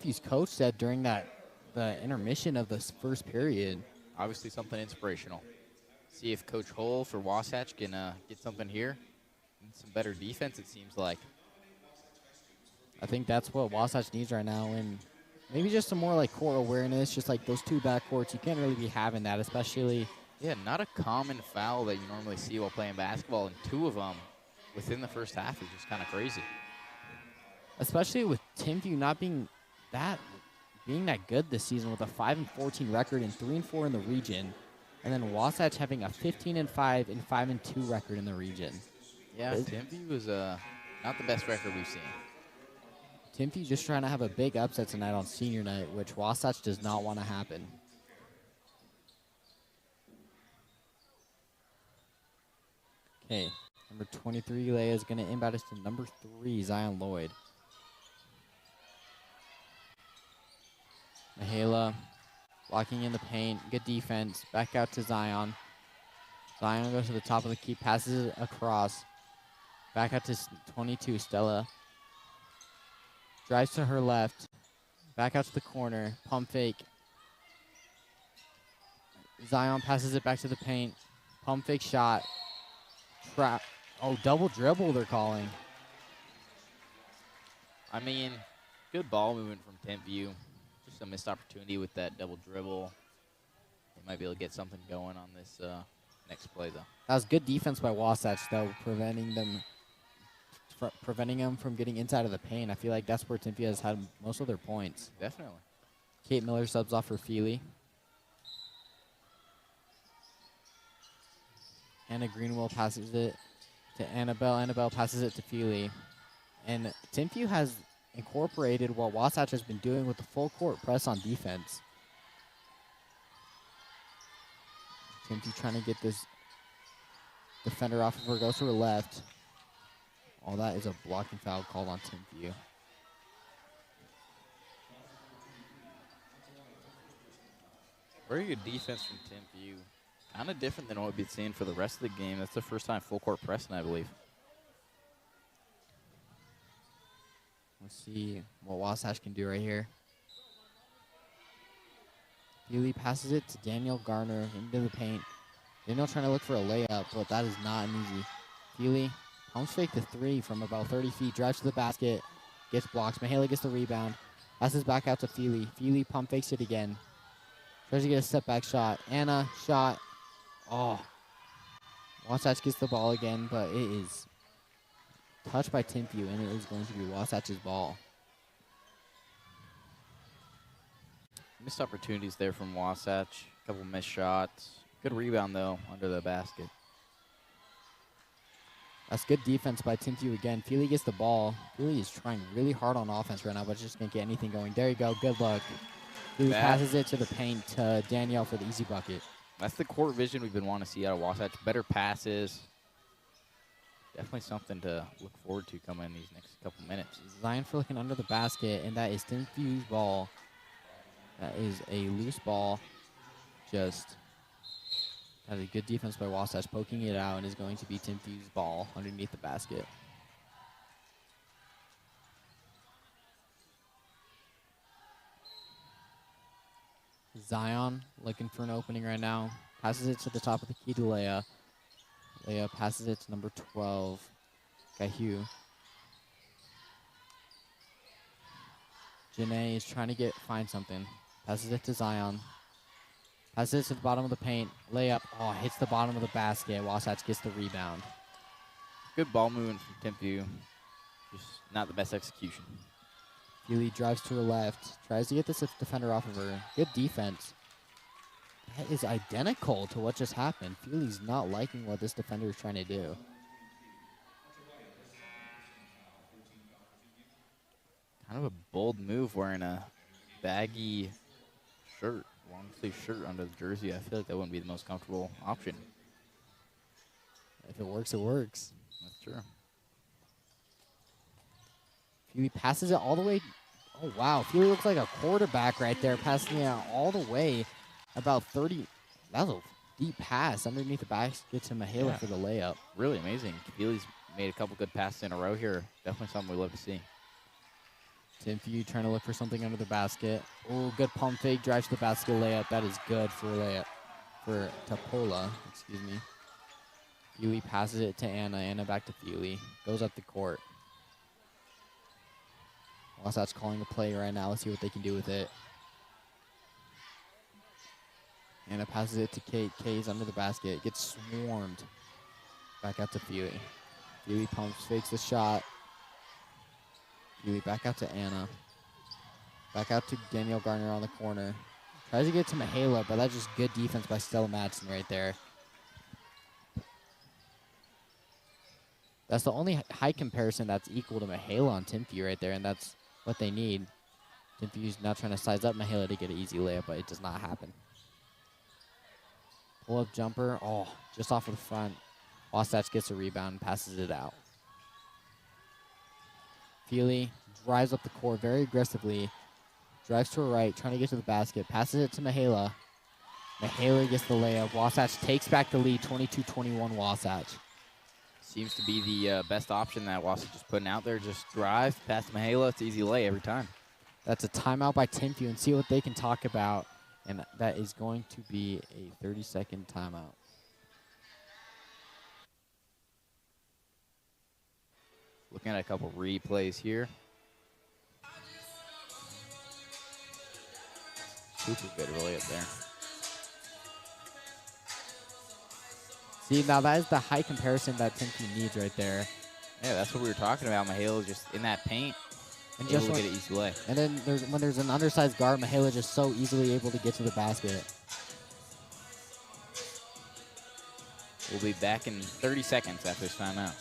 Timpview's coach said during the intermission of this first period. Obviously something inspirational. See if Coach Hull for Wasatch can get something here. And some better defense, it seems like. I think that's what Wasatch needs right now, and maybe just some more like court awareness, just like those two backcourts. You can't really be having that, especially. Yeah, not a common foul that you normally see while playing basketball, and two of them within the first half is just kind of crazy. Especially with Timpview not being that good this season with a 5-14 record and 3-4 in the region, and then Wasatch having a 15-5 and 5-2 record in the region. Yeah, Timpview is not the best record we've seen. Timpview just trying to have a big upset tonight on senior night, which Wasatch does not want to happen. Okay, number 23, Leia, is going to inbound us to number 3, Zion Lloyd. Mihaela blocking in the paint. Good defense. Back out to Zion. Zion goes to the top of the key, passes it across. Back out to 22, Stella. Drives to her left. Back out to the corner. Pump fake. Zion passes it back to the paint. Pump fake shot. Trap. Oh, double dribble they're calling. I mean, good ball movement from Timpview. Just a missed opportunity with that double dribble. They might be able to get something going on this next play, though. That was good defense by Wasatch, though, preventing them from getting inside of the paint. I feel like that's where Timpview has had most of their points. Definitely. Kate Miller subs off for Feely. Anna Greenwell passes it to Annabelle. Annabelle passes it to Feely. And Timpview has incorporated what Wasatch has been doing with the full court press on defense. Timpview trying to get this defender off of her, goes to her left. Oh, that is a blocking foul called on Timpview. Very good defense from Timpview. Kind of different than what we've been seeing for the rest of the game. That's the first time full court pressing, I believe. Let's see what Wasatch can do right here. Feely passes it to Daniel Garner into the paint. Daniel trying to look for a layup, but that is not an easy. Feely pumps fake the 3 from about 30 feet, drives to the basket, gets blocked. Mihaela gets the rebound, passes back out to Feely. Feely pump fakes it again. Tries to get a step back shot. Anna shot. Oh. Wasatch gets the ball again, but it is touched by Timpview, and it is going to be Wasatch's ball. Missed opportunities there from Wasatch. A couple missed shots. Good rebound, though, under the basket. That's good defense by Timpview again. Feely gets the ball. Feely is trying really hard on offense right now, but just can't get anything going. There you go. Good luck. Feely passes it to the paint to Danielle for the easy bucket. That's the court vision we've been wanting to see out of Wasatch. Better passes. Definitely something to look forward to coming in these next couple minutes. Zion for looking under the basket, and that is Timpview's ball. That is a loose ball. Just has a good defense by Wasatch, poking it out, and is going to be Timpview's ball underneath the basket. Zion looking for an opening right now. Passes it to the top of the key to Leia. Leia passes it to number 12, Gahu. Janae is trying to find something. Passes it to Zion. Passes it to the bottom of the paint. Layup. Oh, hits the bottom of the basket. Wasatch gets the rebound. Good ball movement from Timpview. Just not the best execution. Feely drives to her left. Tries to get this defender off of her. Good defense. That is identical to what just happened. Feely's not liking what this defender is trying to do. Kind of a bold move wearing a baggy shirt, long sleeve shirt under the jersey. I feel like that wouldn't be the most comfortable option. If it works, it works. That's true. Feely passes it all the way. Oh, wow. Feely looks like a quarterback right there, passing it out all the way about 30. That was a deep pass underneath the basket to Mihaela for the layup. Really amazing. Feely's made a couple good passes in a row here. Definitely something we love to see. Timpview trying to look for something under the basket. Oh, good pump fake, drives to the basket layup. That is good for a layup for Tapola, excuse me. Feely passes it to Anna. Anna back to Feely. Goes up the court. Wasatch calling a play right now. Let's see what they can do with it. Anna passes it to Kate. Kay's under the basket. Gets swarmed. Back out to Feely. Feely pumps, fakes the shot. Feely back out to Anna. Back out to Danielle Garner on the corner. Tries to get to Mihaela, but that's just good defense by Stella Madsen right there. That's the only height comparison that's equal to Mihaela on Timpview right there, and that's what they need. Timpview's now trying to size up Mihaela to get an easy layup, but it does not happen. Pull-up jumper. Oh, just off of the front. Wasatch gets a rebound and passes it out. Feely drives up the court very aggressively. Drives to her right, trying to get to the basket. Passes it to Mihaela. Mihaela gets the layup. Wasatch takes back the lead, 22-21 Wasatch. Seems to be the best option that Wasatch is putting out there. Just drive past Mihaela. It's easy lay every time. That's a timeout by Timpview, and see what they can talk about. And that is going to be a 30-second timeout. Looking at a couple replays here. Super good really up there. See, now that is the high comparison that Timpview needs right there. Yeah, that's what we were talking about. Mihaela just in that paint and able to get an easy lay. And then when there's an undersized guard, Mihaela just so easily able to get to the basket. We'll be back in 30 seconds after this timeout.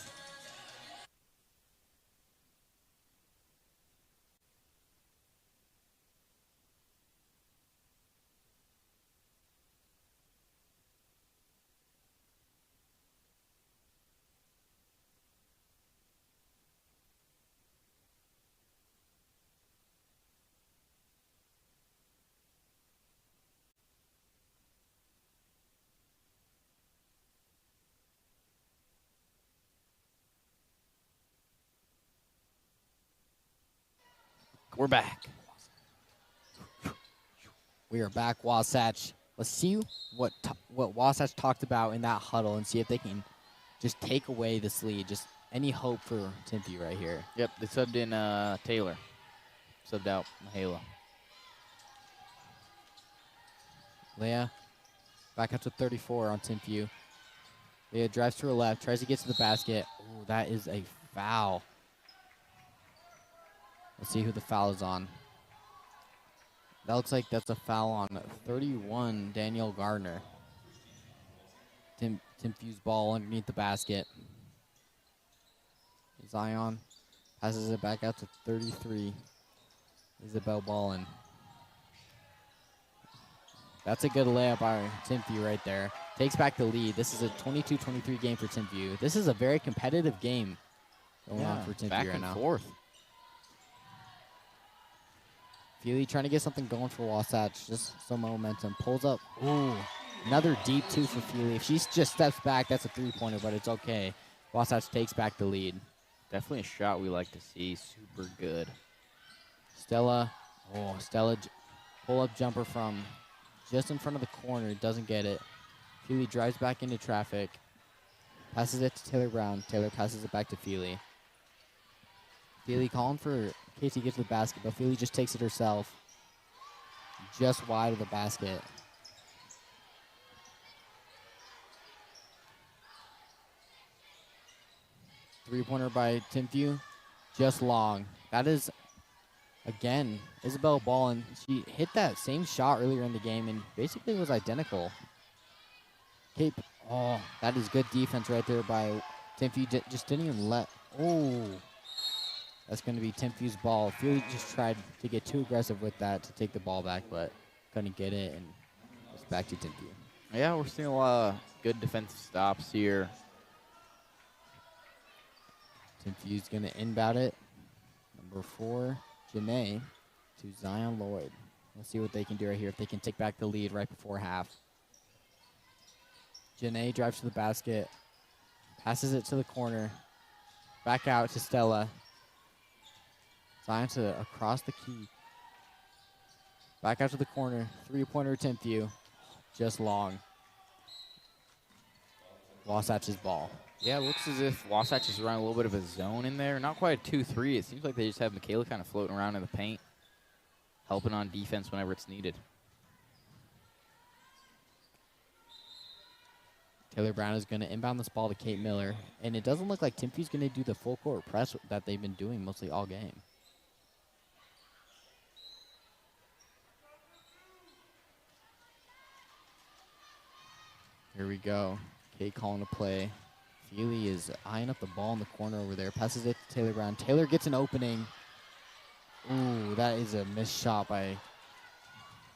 We're back. We are back, Wasatch. Let's see what Wasatch talked about in that huddle and see if they can just take away this lead. Just any hope for Timpview right here. Yep, they subbed in Taylor. Subbed out Mihaela. Leah back up to 34 on Timpview. Leah drives to her left, tries to get to the basket. Oh, that is a foul. Let's see who the foul is on. That looks like that's a foul on 31, Danielle Gardner. Timpview's ball underneath the basket. Zion passes it back out to 33, Isabel Ballin. That's a good layup by Timpview right there. Takes back the lead. This is a 22-23 game for Timpview. This is a very competitive game going on for Timpview right now. Back and forth. Feely trying to get something going for Wasatch. Just some momentum. Pulls up. Ooh, another deep two for Feely. If she just steps back, that's a three-pointer, but it's okay. Wasatch takes back the lead. Definitely a shot we like to see. Super good. Stella. Oh, Stella pull-up jumper from just in front of the corner. Doesn't get it. Feely drives back into traffic. Passes it to Taylor Brown. Taylor passes it back to Feely. Feely calling for Casey to get to the basket, but Feely just takes it herself. Just wide of the basket. Three-pointer by Timpview. Just long. That is, again, Isabel Ballin. She hit that same shot earlier in the game and basically was identical. Cape. Oh, that is good defense right there by Timpview. Just didn't even let. Oh. That's going to be Timpview's ball. Feely just tried to get too aggressive with that to take the ball back, but couldn't get it, and it's back to Timpview. Yeah, we're seeing a lot of good defensive stops here. Timpview's going to inbound it. Number 4, Janae, to Zion Lloyd. Let's see what they can do right here, if they can take back the lead right before half. Janae drives to the basket, passes it to the corner, back out to Stella. Zion to across the key. Back out to the corner. 3-pointer Timpview. Just long. Wasatch's ball. Yeah, it looks as if Wasatch is running a little bit of a zone in there. Not quite a 2-3. It seems like they just have Michaela kind of floating around in the paint, helping on defense whenever it's needed. Taylor Brown is going to inbound this ball to Kate Miller. And it doesn't look like Timpview's going to do the full court press that they've been doing mostly all game. Here we go. Kate calling a play. Feely is eyeing up the ball in the corner over there. Passes it to Taylor Brown. Taylor gets an opening. Ooh, that is a missed shot by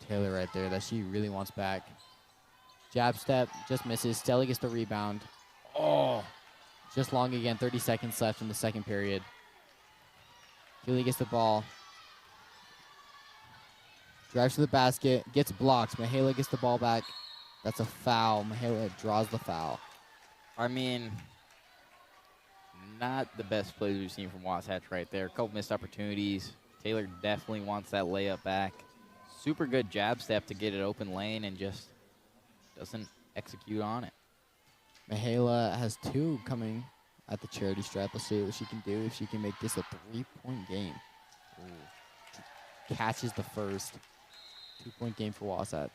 Taylor right there that she really wants back. Jab step, just misses. Stella gets the rebound. Oh, just long again. 30 seconds left in the second period. Feely gets the ball. Drives to the basket, gets blocked. Michaela gets the ball back. That's a foul. Michaela draws the foul. I mean, not the best plays we've seen from Wasatch right there. A couple missed opportunities. Taylor definitely wants that layup back. Super good jab step to get it open lane and just doesn't execute on it. Michaela has 2 coming at the charity stripe. Let's see what she can do if she can make this a 3-point game. Ooh. Catches the first. 2-point game for Wasatch.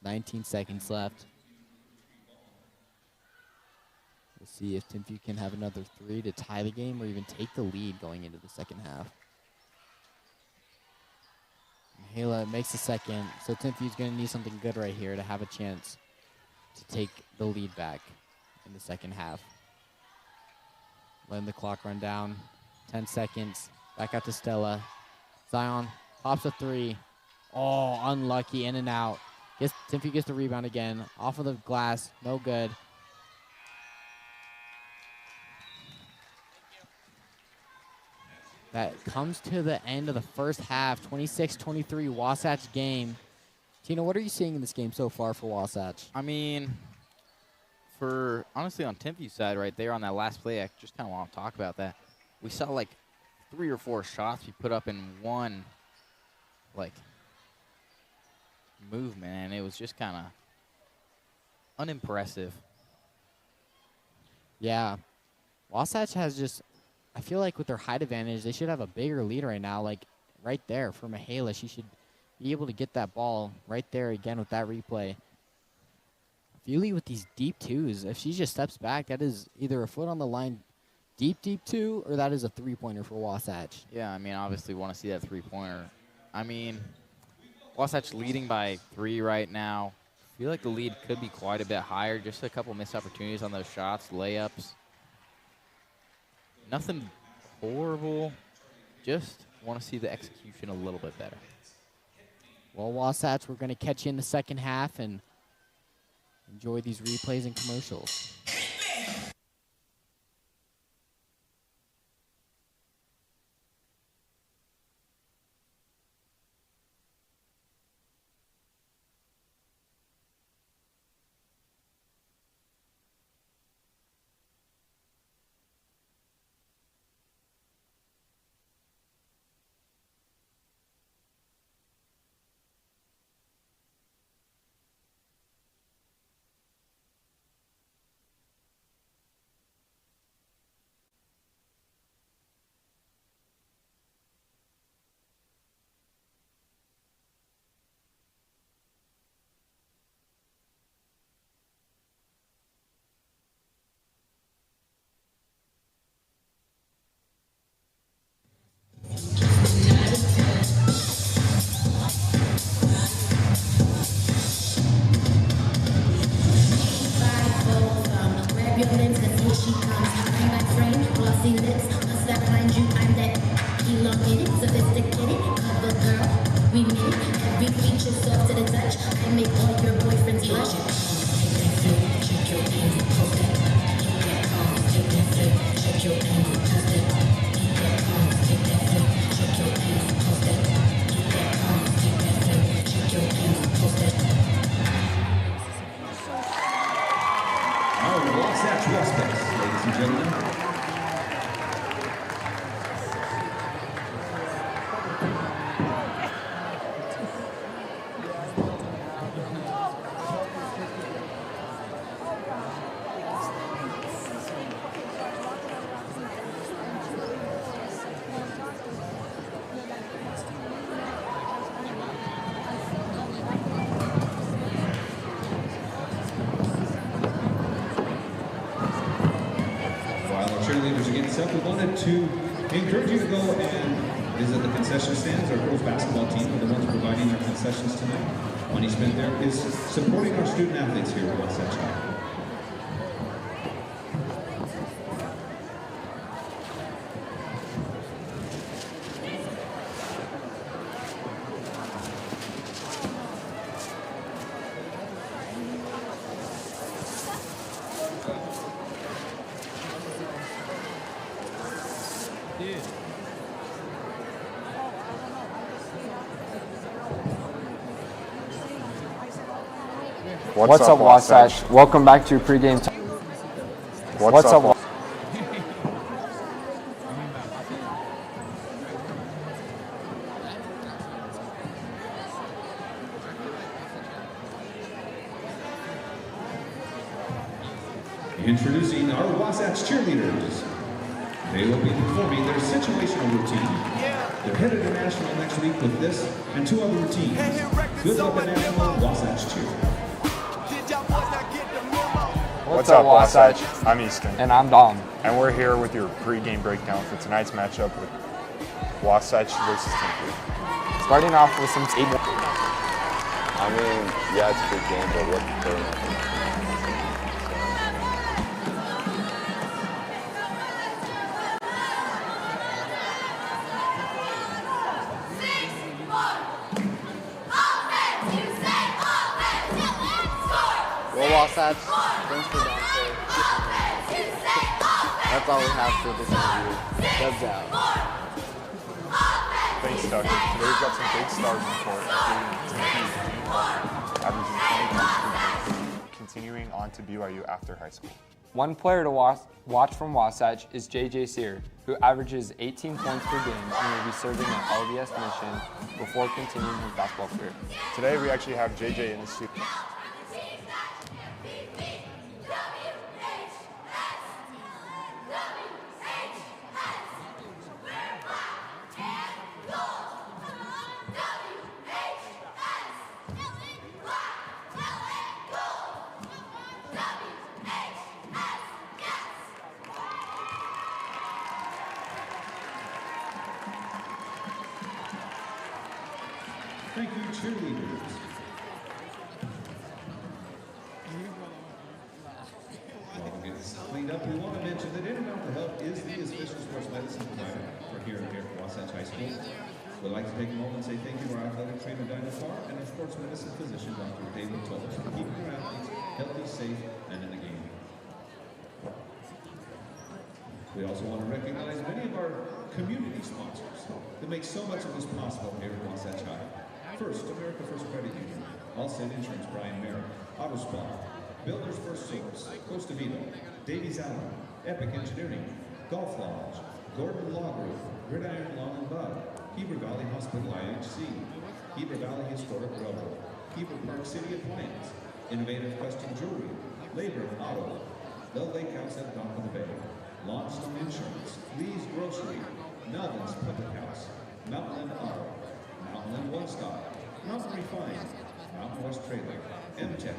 19 seconds left. We'll see if Timpview can have another 3 to tie the game or even take the lead going into the second half. Michaela makes the second, so Timpview's going to need something good right here to have a chance to take the lead back in the second half. Letting the clock run down. 10 seconds. Back out to Stella. Zion pops a 3. Oh, unlucky, in and out. Timpview gets the rebound again. Off of the glass, no good. That comes to the end of the first half. 26-23 Wasatch game. Tina, what are you seeing in this game so far for Wasatch? I mean, honestly on Timpview's side right there on that last play, I just kind of want to talk about that. We saw like 3 or 4 shots we put up in one like movement, and it was just kind of unimpressive. Yeah. Wasatch has just, I feel like with their height advantage, they should have a bigger lead right now. Like right there for Michaela, she should be able to get that ball right there again with that replay. Feely with these deep 2s, if she just steps back, that is either a foot on the line deep 2, or that is a 3-pointer for Wasatch. Yeah, I mean, obviously want to see that 3-pointer. I mean, Wasatch leading by 3 right now. I feel like the lead could be quite a bit higher. Just a couple missed opportunities on those shots, layups. Nothing horrible. Just want to see the execution a little bit better. Well, Wasatch, we're going to catch you in the second half and enjoy these replays and commercials. Wasatch prospects, ladies and gentlemen. next up, we wanted to encourage you to go and visit the concession stands. Our girls basketball team are the ones providing our concessions tonight. Money spent there is supporting our student athletes here at Wasatch High. What's up, Wasatch? Welcome back to your pregame. What's up? Introducing our Wasatch cheerleaders. They will be performing their situational routine. They're headed to National next week with this and 2 other routines. Good luck at National, Wasatch Cheer. What's up, Wasatch? I'm Easton. And I'm Dom. And we're here with your pregame breakdown for tonight's matchup with Wasatch versus Timpview. Starting off with some I mean, yeah, it's a good game, but what's the third? Wasatch, thanks for downstairs. That's all we have for this interview. Dubs out. Thanks, Tucker. Today we've got some big stars in court, including Timpview, averaging 20 points, continuing on to BYU after high school. one player to watch from Wasatch is JJ Sear, who averages 18 points per game and will be serving an LDS mission before continuing his basketball career. Today we actually have JJ in the studio. Thank you, cheerleaders. While we get this cleaned up, we want to mention that Intermountain Health is the official sports medicine provider for here at Wasatch High School. We'd like to take a moment and say thank you to our athletic trainer, Dinah Farr, and our sports medicine physician, Dr. David Toles, for keeping your athletes healthy, safe, and in the game. We also want to recognize many of our community sponsors that make so much of this possible here at Wasatch High. First, America First Credit Union, Allstate Insurance, Brian Merritt, Auto Spa, Builders First Source, Costa Vida, Davies Allen, Epic Engineering, Golf Lodge, Gordon Law Group, Gridiron Lawn and Bud, Heber Valley Hospital IHC, Heber Valley Historic Railroad, Heber Park City Appliance, Innovative Custom Jewelry, Labor and Auto, The Lake House at Dock of the Bay, Lawnstone Insurance, Lee's Grocery, Melvin's Public House, Mountainland Auto, Mountainland One Stop, Mountain Refined, Mountain West Trailer, M-Tech,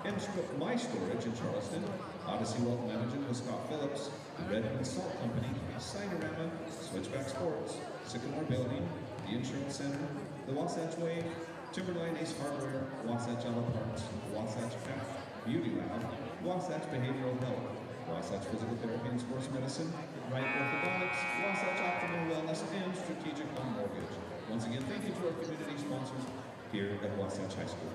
M-Strip My Storage in Charleston, Odyssey Wealth Management with Scott Phillips, Redmond Salt Company, Sinorama, Switchback Sports, Sycamore Building, the Insurance Center, the Wasatch Wave, Timberline Ace Hardware, Wasatch Auto Parts, Wasatch Path, Beauty Lab, Wasatch Behavioral Health, Wasatch Physical Therapy and Sports Medicine, Right Orthodontics, Wasatch Optimal Wellness, and Strategic Home Mortgage. Once again, thank you to our community sponsors here at Wasatch High School.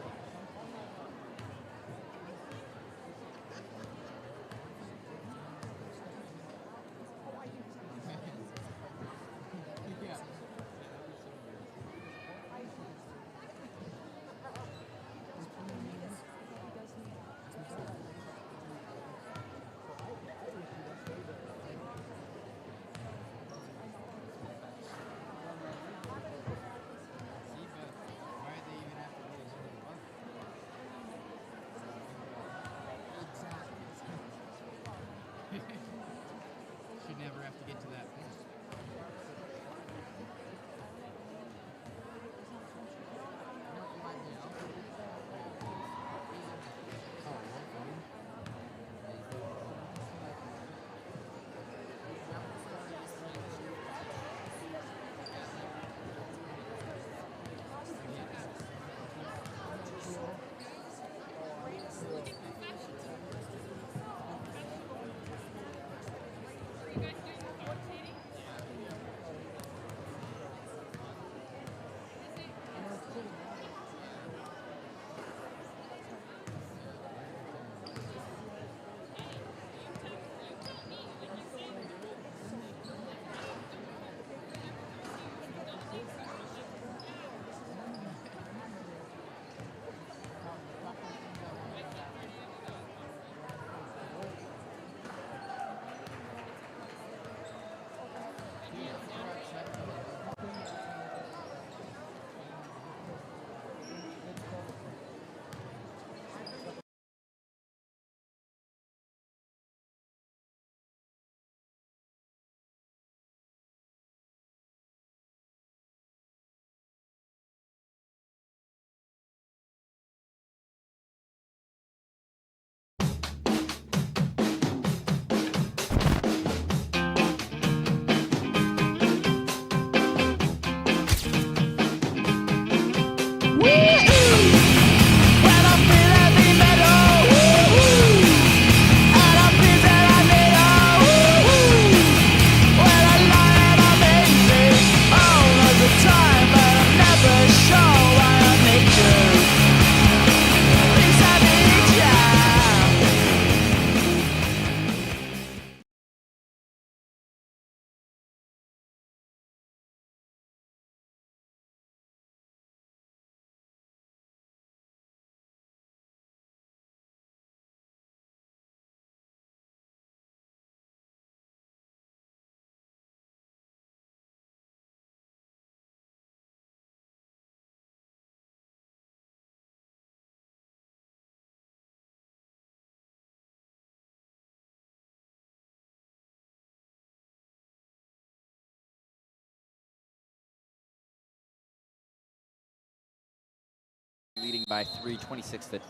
by 3, 26-23.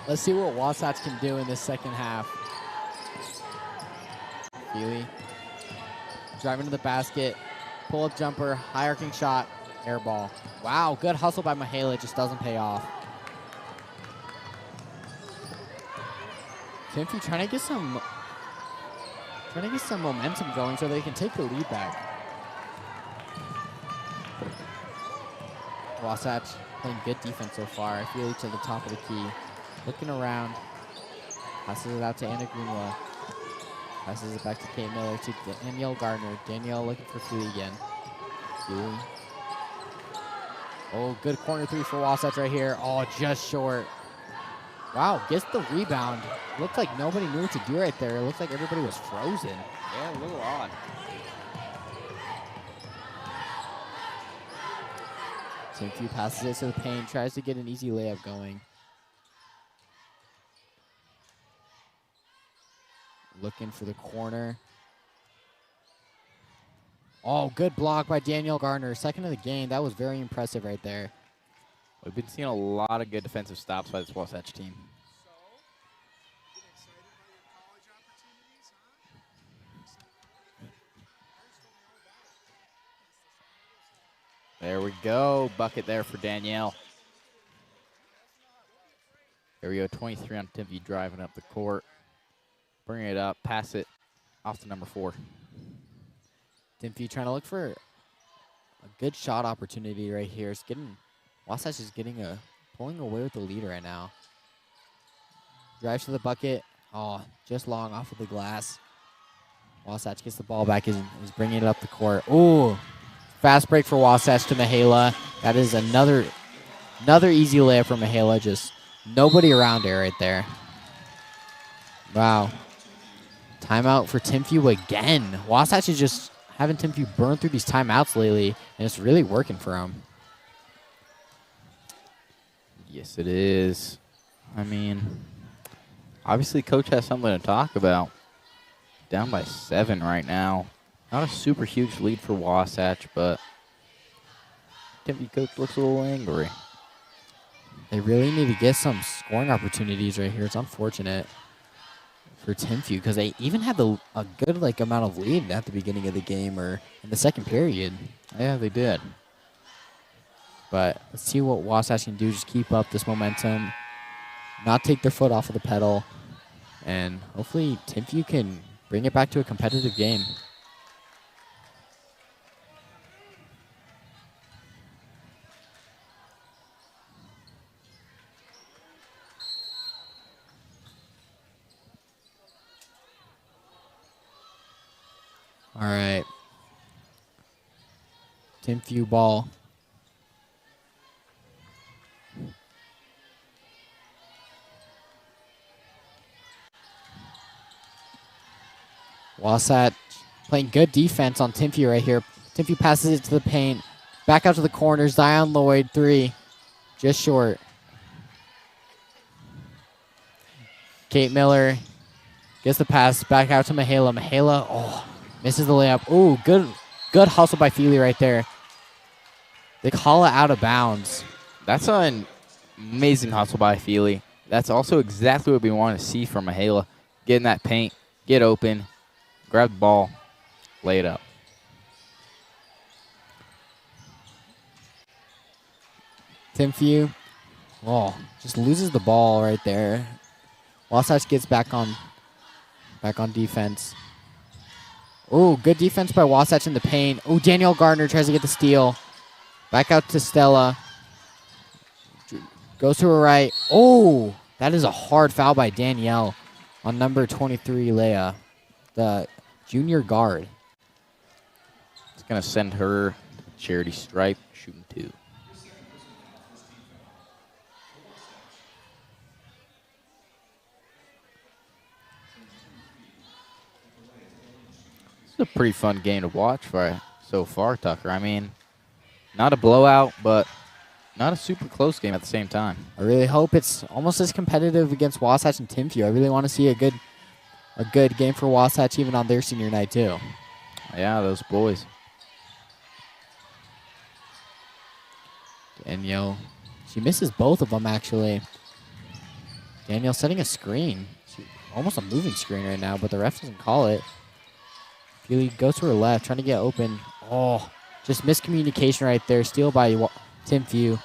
Let's see what Wasatch can do in this second half. Feely driving to the basket, pull-up jumper, high arcing shot, air ball. Wow, good hustle by Mihaela, it just doesn't pay off. Timpview trying to get some momentum going so they can take the lead back. Wasatch playing good defense so far. Feely to the top of the key. Looking around, passes it out to Anna Greenwell. Passes it back to Kate Miller to Danielle Gardner. Danielle looking for Feely again. Feely. Oh, good corner three for Wasatch right here. Oh, just short. Wow, gets the rebound. Looked like nobody knew what to do right there. It looked like everybody was frozen. Yeah, a little odd. Timpview passes it to the paint, tries to get an easy layup going. Looking for the corner. Oh, good block by Danielle Gardner. Second of the game. That was very impressive right there. We've been seeing a lot of good defensive stops by this Wasatch team. There we go. Bucket there for Danielle. There we go. 23 on Timpview driving up the court. Bring it up. Pass it off to number 4. Timpview trying to look for a good shot opportunity right here. It's getting Wasatch is pulling away with the lead right now. Drives to the bucket. Oh, just long off of the glass. Wasatch gets the ball back. Is bringing it up the court. Ooh, fast break for Wasatch to Mihaela. That is another easy layup for Mihaela. Just nobody around her right there. Wow. Timeout for Timpview again. Wasatch is just having Timpview burn through these timeouts lately, and it's really working for them. Yes, it is. I mean, obviously Coach has something to talk about. Down by 7 right now. Not a super huge lead for Wasatch, but Timpview coach looks a little angry. They really need to get some scoring opportunities right here. It's unfortunate for Timpview because they even had a good amount of lead at the beginning of the game or in the second period. Yeah, they did. But let's see what Wasatch can do. Just keep up this momentum, not take their foot off of the pedal, and hopefully Timpview can bring it back to a competitive game. All right. Timpview ball. Wasatch playing good defense on Timpview right here. Timpview passes it to the paint. Back out to the corner. Zion Lloyd, 3. Just short. Kate Miller gets the pass. Back out to Mihaela. Mihaela, oh, misses the layup. Oh, good hustle by Feely right there. They call it out of bounds. That's an amazing hustle by Feely. That's also exactly what we want to see from Mihaela. Get in that paint, get open, grab the ball, lay it up. Timpview, oh, just loses the ball right there. Wasatch gets back on defense. Oh, good defense by Wasatch in the paint. Oh, Danielle Gardner tries to get the steal. Back out to Stella. Goes to her right. Oh, that is a hard foul by Danielle on number 23, Leia, the junior guard. It's going to send her to the charity stripe, shooting 2. This is a pretty fun game to watch so far, Tucker. I mean, not a blowout, but not a super close game at the same time. I really hope it's almost as competitive against Wasatch and Timpview. I really want to see a good game for Wasatch even on their senior night too. Yeah, those boys. And, she misses both of them, actually. Danielle setting a screen. Almost a moving screen right now, but the ref doesn't call it. Feely goes to her left, trying to get open. Oh, just miscommunication right there. Steal by Timpview.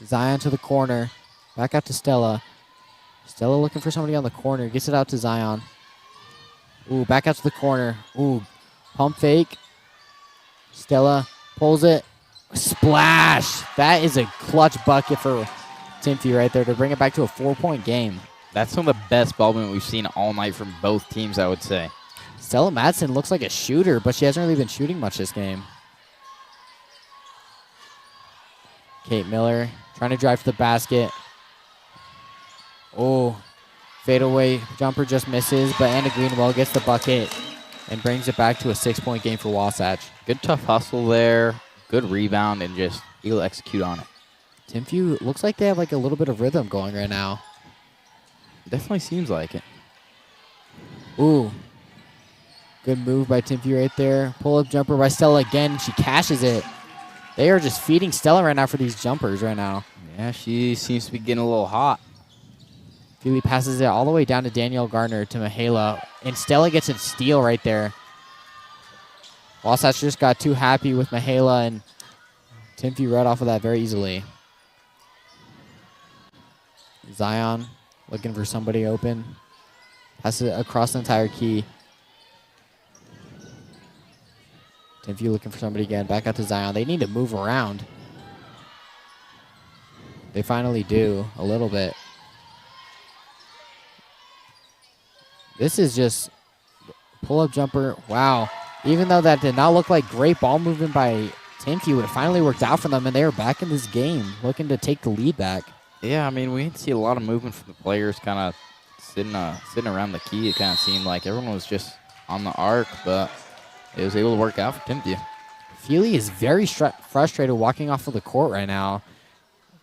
Zion to the corner. Back out to Stella. Stella looking for somebody on the corner. Gets it out to Zion. Ooh, back out to the corner. Ooh, pump fake. Stella pulls it. Splash! That is a clutch bucket for Timpview right there to bring it back to a 4-point game. That's some of the best ball movement we've seen all night from both teams, I would say. Stella Madsen looks like a shooter, but she hasn't really been shooting much this game. Kate Miller trying to drive to the basket. Oh, fadeaway jumper just misses, but Anna Greenwell gets the bucket and brings it back to a 6-point game for Wasatch. Good tough hustle there, good rebound, and just able to execute on it. Timpview looks like they have like a little bit of rhythm going right now. Definitely seems like it. Ooh, good move by Timpview right there. Pull-up jumper by Stella again. She cashes it. They are just feeding Stella right now for these jumpers right now. Yeah, she seems to be getting a little hot. Feely passes it all the way down to Danielle Gardner to Mihaela. And Stella gets a steal right there. Wasatch just got too happy with Mihaela, and Timpview right off of that very easily. Zion looking for somebody open. Passes it across the entire key. Timpview looking for somebody again. Back out to Zion. They need to move around. They finally do a little bit. This is just pull-up jumper. Wow. Even though that did not look like great ball movement by Timpview, it finally worked out for them, and they are back in this game, looking to take the lead back. Yeah, I mean, we didn't see a lot of movement from the players kind of sitting around the key. It kind of seemed like everyone was just on the arc, but it was able to work out for Timpview. Feely is very frustrated walking off of the court right now,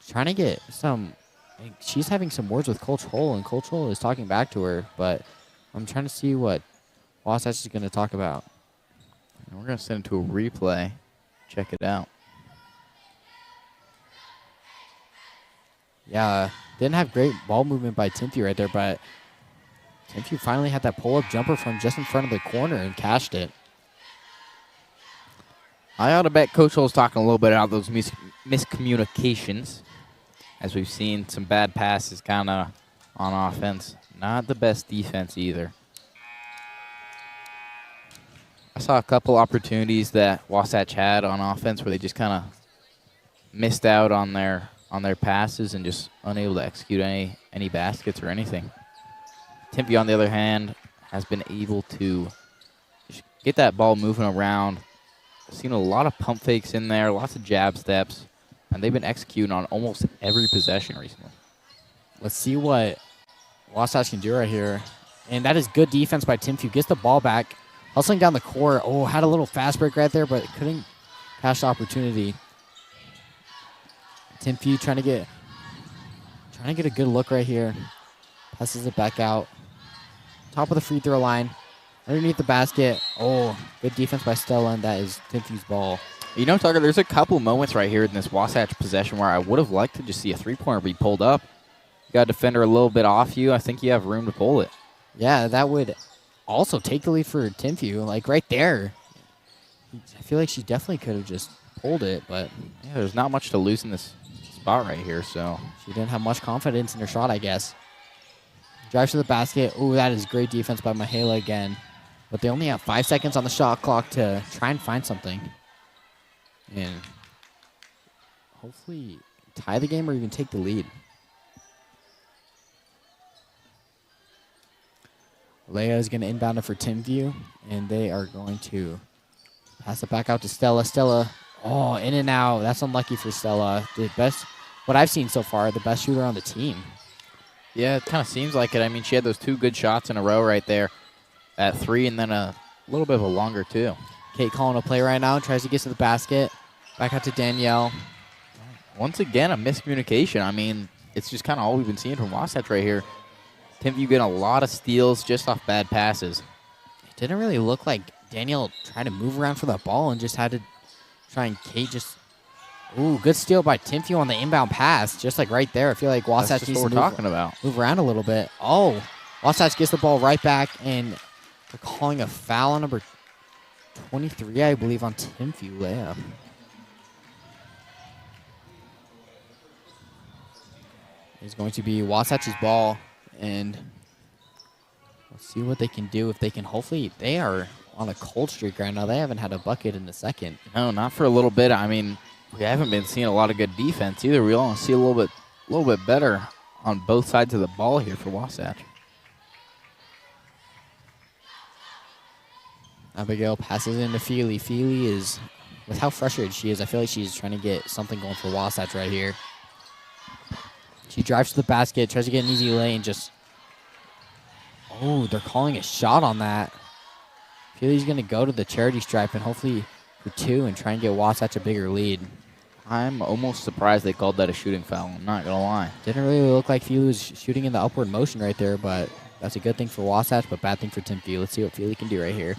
trying to get some. She's having some words with Coach Hull, and Coach Hull is talking back to her, but I'm trying to see what Wasatch is going to talk about. And we're going to send it to a replay. Check it out. Yeah, didn't have great ball movement by Timpview right there, but Timpview finally had that pull-up jumper from just in front of the corner and cashed it. I ought to bet Coach Hull's talking a little bit about those miscommunications, as we've seen some bad passes kind of on offense. Not the best defense either. I saw a couple opportunities that Wasatch had on offense where they just kind of missed out on their passes and just unable to execute any baskets or anything. Timpview, on the other hand, has been able to get that ball moving around. I've seen a lot of pump fakes in there, lots of jab steps, and they've been executing on almost every possession recently. Let's see what Wasatch can do right here. And that is good defense by Timpview. Gets the ball back, hustling down the court. Oh, had a little fast break right there, but couldn't cash the opportunity. Timpview trying to get a good look right here. Passes it back out. Top of the free throw line. Underneath the basket. Oh, good defense by Stella, and that is Timpview's ball. You know, Tucker, there's a couple moments right here in this Wasatch possession where I would have liked to just see a three-pointer be pulled up. You got a defender a little bit off you. I think you have room to pull it. Yeah, that would also take the lead for Timpview, like right there. I feel like she definitely could have just pulled it, but yeah, there's not much to lose in this spot right here, so she didn't have much confidence in her shot, I guess. Drives to the basket. Oh, that is great defense by Mihaela again. But they only have 5 seconds on the shot clock to try and find something. And hopefully tie the game or even take the lead. Leia is going to inbound it for Timpview, and they are going to pass it back out to Stella. Stella, oh, in and out. That's unlucky for Stella. The best, what I've seen so far, the best shooter on the team. Yeah, it kind of seems like it. I mean, she had those 2 good shots in a row right there at 3 and then a little bit of a longer 2. Kate calling a play right now, tries to get to the basket. Back out to Danielle. Once again, a miscommunication. I mean, it's just kind of all we've been seeing from Wasatch right here. Timpview getting a lot of steals just off bad passes. It didn't really look like Danielle tried to move around for that ball and just had to try and Kate just Ooh, good steal by Timpview on the inbound pass. Just like right there. I feel like Wasatch That's needs just to what we're talking about. move around a little bit. Oh, Wasatch gets the ball right back, and they're calling a foul on number 23, I believe, on Timpview layup. It's going to be Wasatch's ball, and let's see what they can do. If they can, hopefully, they are on a cold streak right now. They haven't had a bucket in the second. No, not for a little bit. I mean, we haven't been seeing a lot of good defense either. We want to see a little bit better on both sides of the ball here for Wasatch. Abigail passes into Feely. Feely is, with how frustrated she is, I feel like she's trying to get something going for Wasatch right here. She drives to the basket, tries to get an easy lane, just... Oh, they're calling a shot on that. Feely's going to go to the charity stripe and hopefully for 2 and try and get Wasatch a bigger lead. I'm almost surprised they called that a shooting foul. I'm not going to lie. Didn't really look like Feely was shooting in the upward motion right there, but that's a good thing for Wasatch, but bad thing for Timpview. Let's see what Feely can do right here.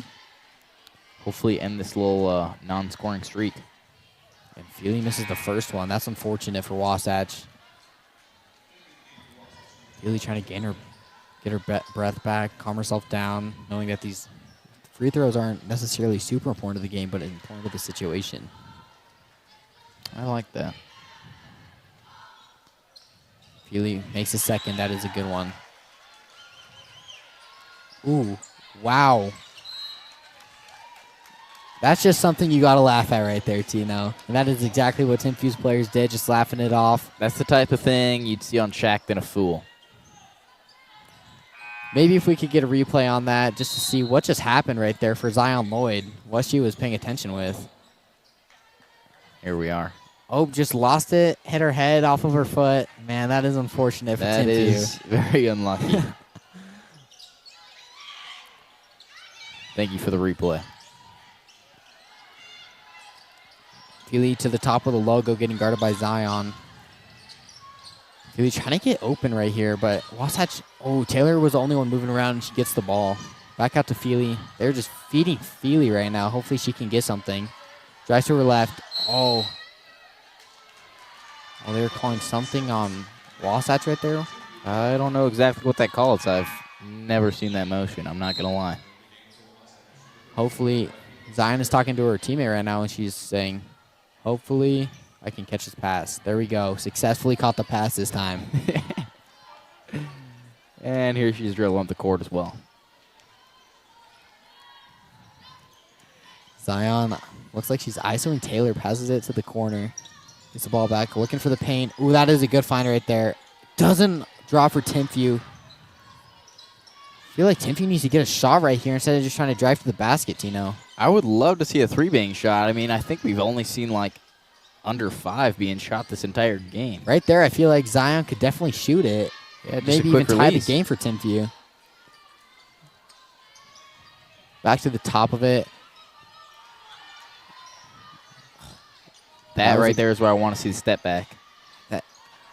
Hopefully end this little non-scoring streak. And Feely misses the first one. That's unfortunate for Wasatch. Feely trying to get her breath back, calm herself down, knowing that these free throws aren't necessarily super important to the game, but important to the situation. I like that. Feely makes a second. That is a good one. Ooh, wow. That's just something you got to laugh at right there, Tino. And that is exactly what Timpview's players did, just laughing it off. That's the type of thing you'd see on Shaq and a Fool. Maybe if we could get a replay on that just to see what just happened right there for Zion Lloyd, what she was paying attention with. Here we are. Oh, just lost it, hit her head off of her foot. Man, that is unfortunate for Timpview. That is very unlucky. Thank you for the replay. Feely to the top of the logo, getting guarded by Zion. Feely trying to get open right here, but Wasatch, oh, Taylor was the only one moving around, and she gets the ball. Back out to Feely. They're just feeding Feely right now. Hopefully she can get something. Drives to her left. Oh. Oh, they were calling something on Wasatch right there. I don't know exactly what that call is. I've never seen that motion. I'm not going to lie. Hopefully, Zion is talking to her teammate right now, and she's saying, hopefully I can catch this pass. There we go. Successfully caught the pass this time. And here she's drilling up the court as well. Zion looks like she's isoing Taylor, passes it to the corner. Gets the ball back, looking for the paint. Ooh, that is a good find right there. Doesn't draw for Timpview. I feel like Timpview needs to get a shot right here instead of just trying to drive to the basket, Tino. I would love to see a 3 being shot. I mean, I think we've only seen like under 5 being shot this entire game. Right there, I feel like Zion could definitely shoot it. Yeah, maybe even tie the game for Timpview. Back to the top of it. That right there is where I want to see the step back.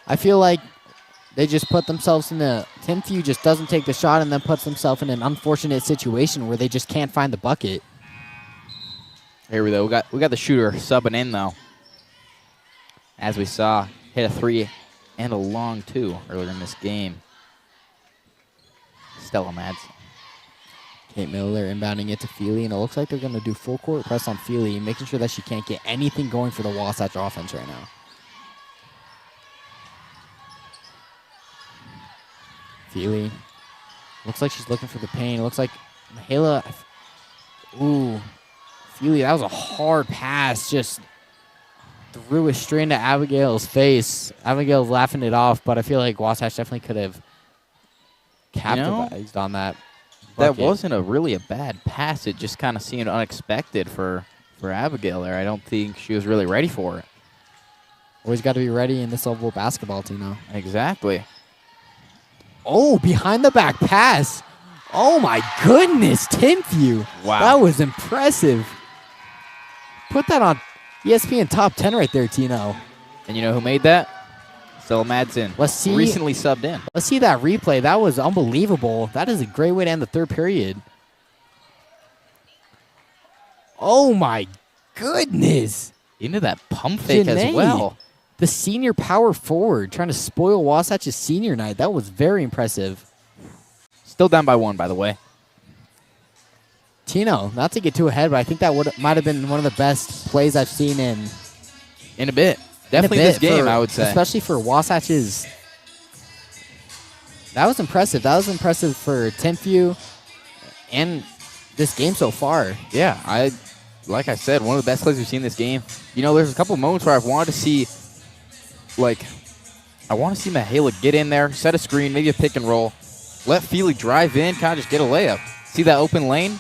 I feel like they just put themselves in a... Timpview just doesn't take the shot and then puts themselves in an unfortunate situation where they just can't find the bucket. Here we go. We got the shooter subbing in, though. As we saw, hit a 3 and a long 2 earlier in this game. Stella Madsen. Kate Miller inbounding it to Feely, and it looks like they're going to do full court press on Feely, making sure that she can't get anything going for the Wasatch offense right now. Feely looks like she's looking for the paint. It looks like Mihaela. Ooh, Feely, that was a hard pass. Just threw it straight into Abigail's face. Abigail's laughing it off, but I feel like Wasatch definitely could have capitalized on that. That wasn't really a bad pass. It just kind of seemed unexpected for Abigail there. I don't think she was really ready for it. Always got to be ready in this level of basketball, Tino. Exactly. Oh, behind the back pass. Oh, my goodness, Timpview. Wow. That was impressive. Put that on ESPN Top 10 right there, Tino. And you know who made that? Stella Madsen. Let's see. Recently subbed in. Let's see that replay. That was unbelievable. That is a great way to end the third period. Oh, my goodness. Into that pump fake Janae, as well. the senior power forward, trying to spoil Wasatch's senior night. That was very impressive. Still down by 1, by the way. Tino, not to get too ahead, but I think that might have been one of the best plays I've seen in a bit. Definitely this game, I would say. Especially for Wasatch's. That was impressive. That was impressive for Timpview and this game so far. Yeah, like I said, one of the best plays we've seen this game. You know, there's a couple moments where I've wanted to see, I want to see Mihaela get in there, set a screen, maybe a pick and roll, let Feely drive in, kind of just get a layup. See that open lane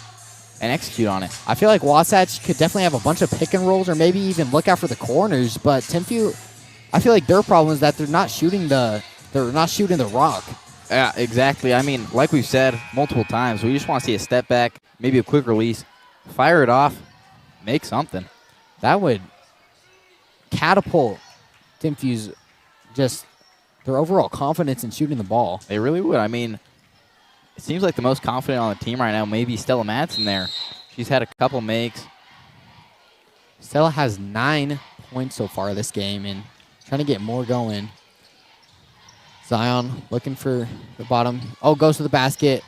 and execute on it. I feel like Wasatch could definitely have a bunch of pick and rolls or maybe even look out for the corners, but Timpview, I feel like their problem is that they're not shooting the rock. Yeah, exactly. I mean, like we've said multiple times, we just want to see a step back, maybe a quick release, fire it off, make something. That would catapult Timpview's just their overall confidence in shooting the ball. They really would. I mean, it seems like the most confident on the team right now, maybe Stella Madsen there. She's had a couple makes. Stella has 9 points so far this game and trying to get more going. Zion looking for the bottom. Oh, goes to the basket.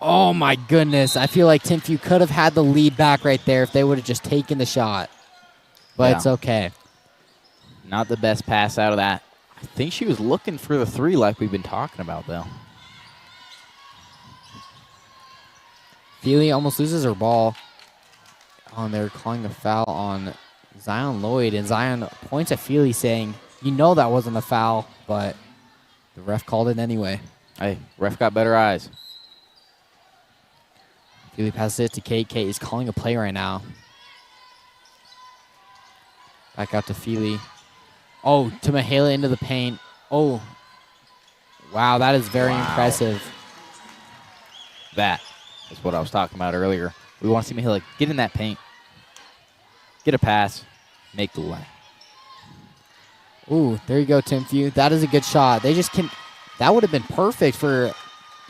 Oh, my goodness. I feel like Timpview could have had the lead back right there if they would have just taken the shot. But it's okay. Not the best pass out of that. I think she was looking for the 3 like we've been talking about, though. Feely almost loses her ball. They're calling a foul on Zion Lloyd. And Zion points at Feely saying, you know that wasn't a foul, but the ref called it anyway. Hey, ref got better eyes. Feely passes it to Kate. Kate is calling a play right now. Back out to Feely. Oh, to Mihaela into the paint. Oh. Wow, that is very impressive. That is what I was talking about earlier. We want to see Mihaela get in that paint, get a pass, make the line. Ooh, there you go, Timpview. That is a good shot. They just can. That would have been perfect for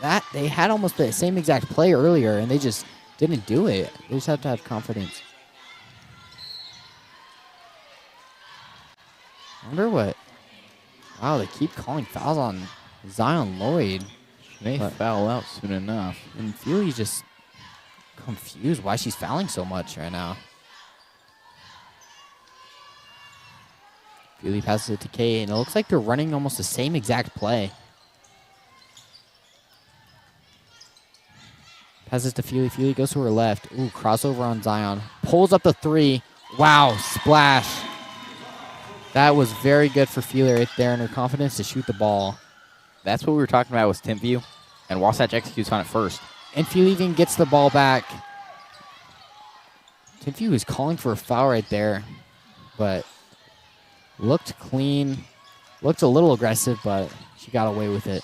that. They had almost the same exact play earlier, and they just didn't do it. They just have to have confidence. I wonder what. Wow, they keep calling fouls on Zion Lloyd. She may foul out soon enough. And Feely's just confused why she's fouling so much right now. Feely passes it to Kate, and it looks like they're running almost the same exact play. Passes to Feely. Feely goes to her left. Ooh, crossover on Zion. Pulls up the 3. Wow, splash. That was very good for Feely right there and her confidence to shoot the ball. That's what we were talking about with Timpview, and Wasatch executes on it first. And Feely even gets the ball back. Timpview is calling for a foul right there, but looked clean. Looked a little aggressive, but she got away with it.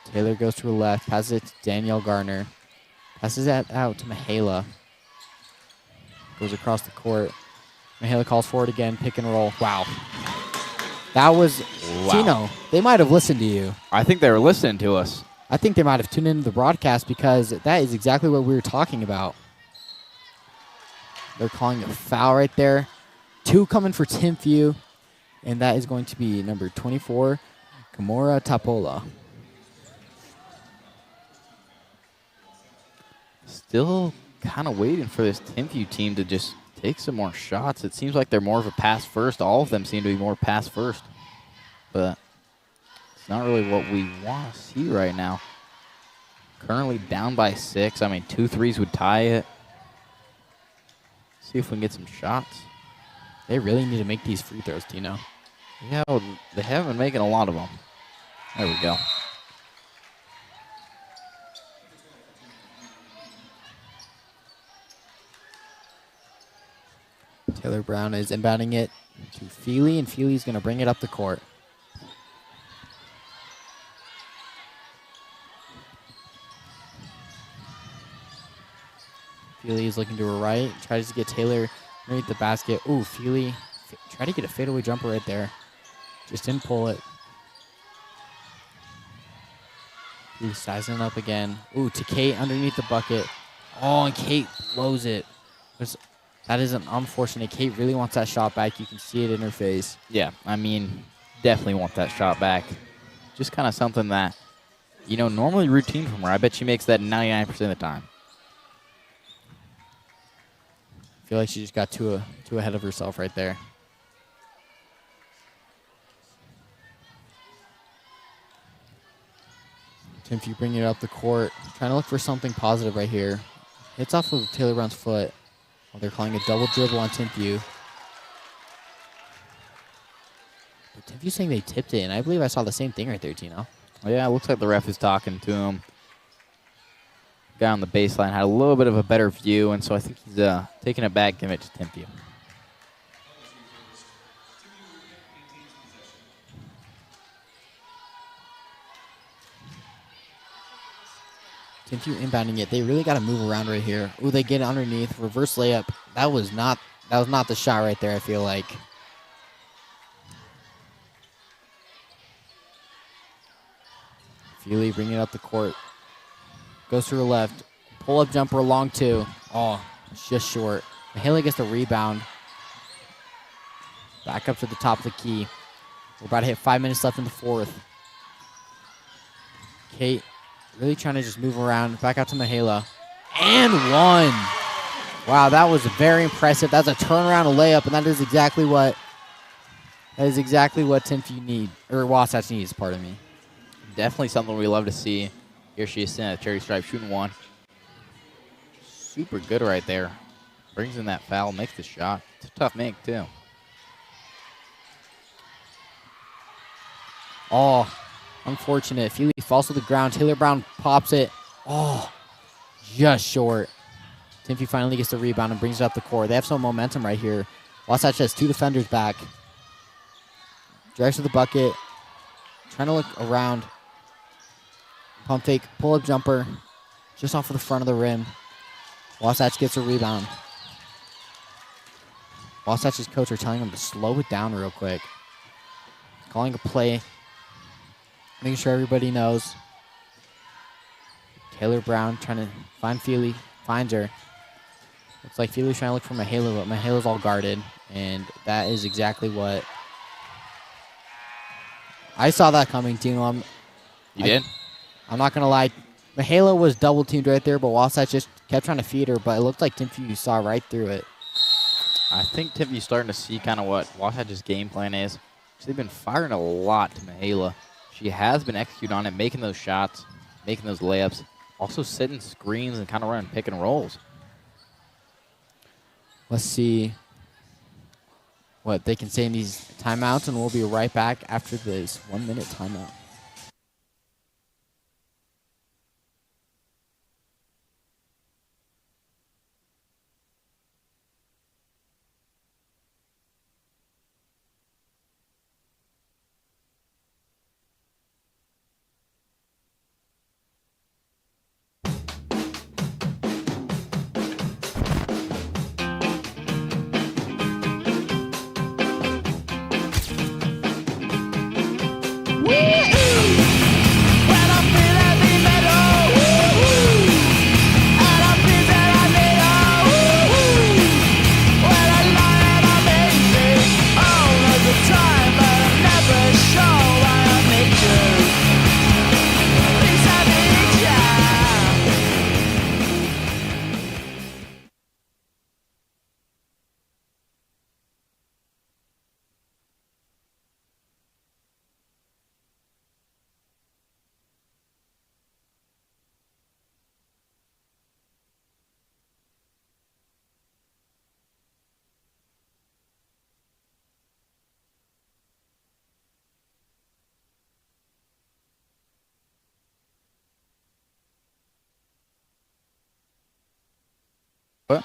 Taylor goes to her left, passes it to Danielle Gardner. Passes that out to Mihaela. Goes across the court. Mihaela calls for it again, pick and roll. Wow. That was Tino. They might have listened to you. I think they were listening to us. I think they might have tuned into the broadcast because that is exactly what we were talking about. They're calling a foul right there. 2 coming for Timpview, and that is going to be number 24, Kimura Tapola. Still kind of waiting for this Timpview team to just take some more shots. It seems like they're more of a pass first. All of them seem to be more pass first. But it's not really what we want to see right now. Currently down by 6. I mean, 2 threes would tie it. See if we can get some shots. They really need to make these free throws, Tino. Yeah, well, they haven't been making a lot of them. There we go. Taylor Brown is inbounding it to Feely, and Feely's going to bring it up the court. Feely is looking to her right, tries to get Taylor underneath the basket. Ooh, Feely tried to get a fadeaway jumper right there. Just didn't pull it. Ooh, sizing up again. Ooh, to Kate underneath the bucket. Oh, and Kate blows it. That is an unfortunate. Kate really wants that shot back. You can see it in her face. Yeah, I mean, definitely want that shot back. Just kind of something that, you know, normally routine from her. I bet she makes that 99% of the time. I feel like she just got too ahead of herself right there. Timpview bringing it up the court. Trying to look for something positive right here. Hits off of Taylor Brown's foot. Well, they're calling a double dribble on Timpview. But Timpview saying they tipped it, and I believe I saw the same thing right there, Tino. Well, yeah, it looks like the ref is talking to him. Guy on the baseline had a little bit of a better view, and so I think he's taking it back, giving it to Timpview. Timpview inbounding it. They really got to move around right here. Ooh, they get underneath. Reverse layup. That was not the shot right there, I feel like. Feely bringing it up the court. Goes to her left. Pull-up jumper, long two. Oh, it's just short. Haley gets the rebound. Back up to the top of the key. We're about to hit 5 minutes left in the fourth. Kate really trying to just move around. Back out to Mihaela. And one. Wow, that was very impressive. That's a turnaround, a layup, and that is exactly what Timpview need, or Wasatch needs, pardon me. Definitely something we love to see. Here she is sitting at the cherry stripe, shooting one. Super good right there. Brings in that foul, makes the shot. It's a tough make, too. Oh, unfortunate. Feely falls to the ground. Taylor Brown pops it. Oh, just short. Timpview finally gets the rebound and brings it up the court. They have some momentum right here. Wasatch has two defenders back. Drives to the bucket. Trying to look around. Pump fake, pull-up jumper. Just off of the front of the rim. Wasatch gets a rebound. Wasatch's coach are telling him to slow it down real quick. Calling a play. Making sure everybody knows. Taylor Brown trying to find Feely. Finds her. Looks like Feely's trying to look for Mihaela, but Mihaela's all guarded. And that is exactly what... I saw that coming, Tino. You did? I'm not going to lie. Mihaela was double-teamed right there, but Wasatch just kept trying to feed her, but it looked like Timpview saw right through it. I think Timpview's starting to see kind of what Wasatch's game plan is. They've been firing a lot to Mihaela. She has been executing on it, making those shots, making those layups, also setting screens and kind of running pick and rolls. Let's see what they can say in these timeouts, and we'll be right back after this 1 minute timeout. What?